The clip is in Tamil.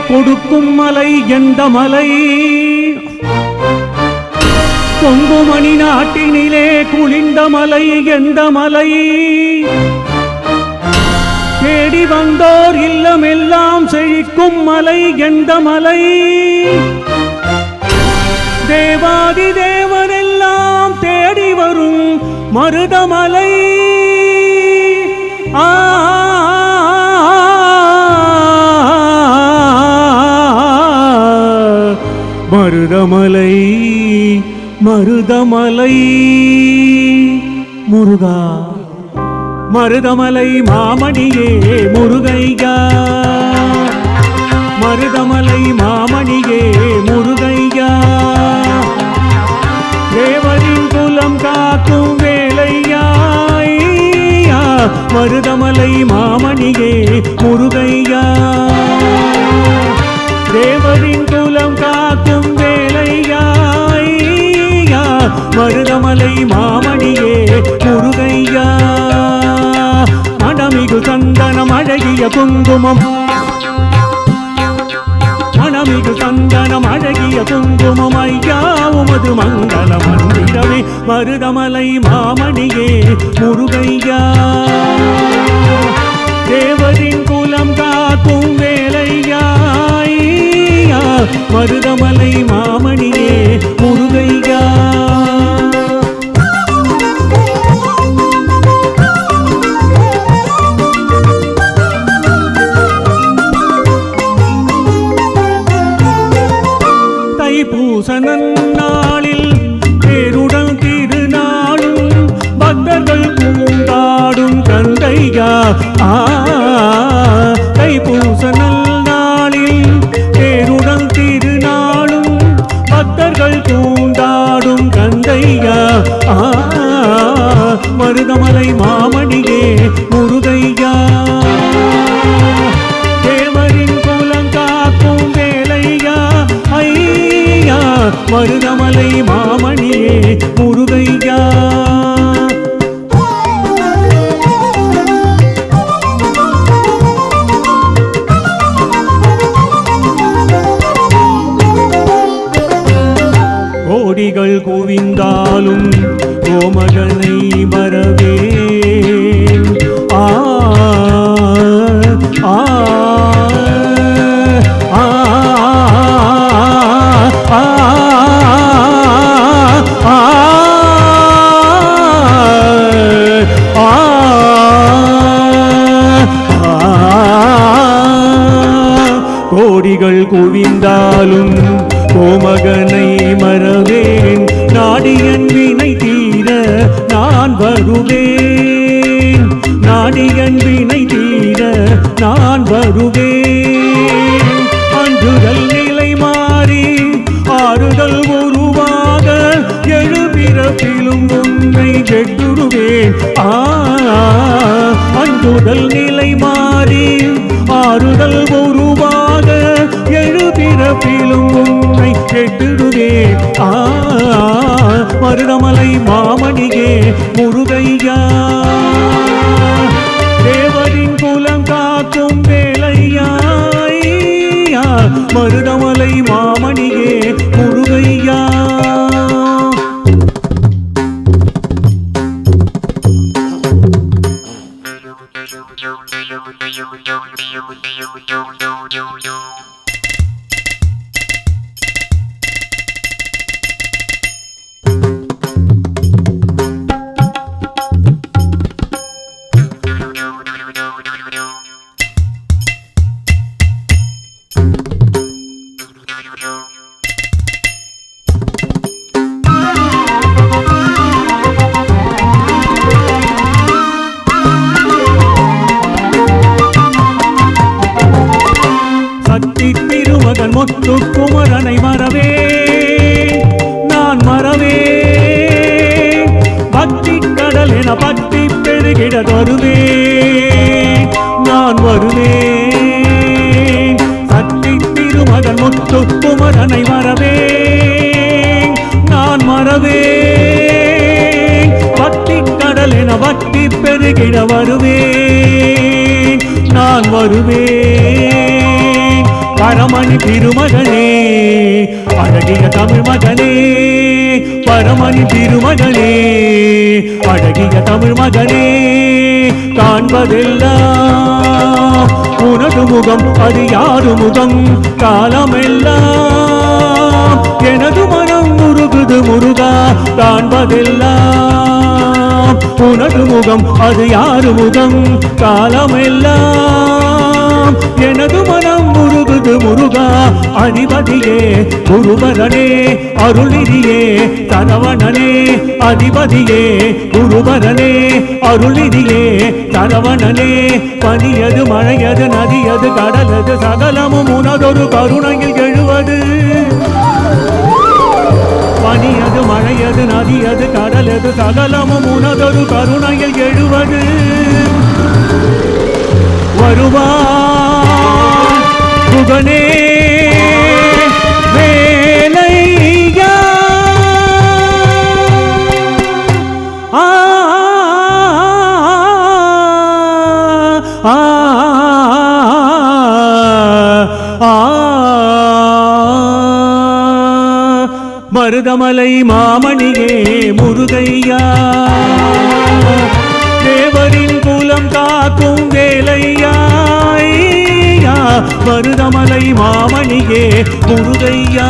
கொடுக்கும் மலை எந்த மலை? கொங்குமணி நாட்டினிலே குளிர்ந்த மலை எந்த மலை? தேடி வந்தோர் இல்லமெல்லாம் செழிக்கும் மலை எந்த மலை? தேவாதி தேவரெல்லாம் தேடி வரும் மருதமலை. மருதமலை மருதமலை முருகா, மருதமலை மாமணியே முருகையா, மருதமலை மாமணியே முருகையா, தேவரின் குலம் காக்கும் வேலையா, மருதமலை மாமணியே முருகையா, தேவரின் குலம் காக்கும் வேலையா, மருதமலை மாமணியே முருகையா. மணமிகு சந்தனம் அழகிய குங்குமம், மணமிகு சந்தனம் அழகிய குங்குமம் ஐயா உமது மங்கள மந்திரமே மருதமலை மாமணியே முருகையா, தேவரின் குலம் காக்கும் வேலையா, மருதமலை மாமணியே முருகையா. தைப்பூசனன் நாளில் பேருடன் திருநாளும் பக்தர்கள் கூந்தாடும் கந்தையா. தைப்பூசனல் நாளில் பேருடன் திருநாளும் பக்தர்கள் கூந்தாடும் கந்தையா. மருதமலை மாமணியே முருகையா, தேவரின் குலம் காக்கும் வேலையா, ஐயா மருதமலை மாமணியே முருகையா. கோடிகள் குவிந்தாலும் கோமகனை மறவே. கோடிகள் குவிந்தாலும் கோமகனை மறவேன், நாடியன் வினை தீர நான் வருவேன், நாடியன் வினை தீர நான் வருவேன். அஞ்சுதல் நிலை மாறி ஆறுதல் உருவாக எழுபிறப்பிலும் உன்னை கெட்டுடுவேன். அஞ்சுதல் நிலை மாறி ஆறுதல் உருவாக எழுபிறப்பிலும் உன்னை கெட்டுடுவேன். மருதமலை மாமணியே முருகையா, தேவரின் குலம் காக்கும் வேலையா, மருதமலை மாமணியே முருகையா. முத்துக்குமரனை மறவே நான் மறவே, பக்தி கடல் என பக்தி பெருகிட வருவே நான் வருவேன். சக்தி திருமகன் முத்துக்குமரனை மறவே நான் மறவே, பக்தி கடல் என பக்தி பெருகிட வருவே நான் வருவேன். பரமணி திருமகனே அழகிய தமிழ் மகனே பரமணி திருமகனே அழகிய தமிழ் மகனே காண்பதெல்லாம் உனது முகம் அது யாரு முகம் காலமெல்லாம் எனது மனம் முருகுது முருகா காண்பதெல்லாம் உனது முகம் அது யாரு முகம் காலமெல்லாம் எனது மனம் முருகுது முருகா அதிபதியே குருபரனே அருளிதியே தரவணனே அதிபதியே குருபரனே அருளிதியே தரவணனே பனியது மழையது நதியது கடலது சகலமும் உனதொரு கருணையில் எழுவது பனியது மழையது நதியது கடலது சகலமும் உனதொரு கருணையில் எழுவது வருவான் புகனே வேலையா ஆ ஆ ஆ மருதமலை மாமணியே முருகையா தேவரின் குலம் காக்கும் வேலையா மருதமலை மாமணியே முருகையா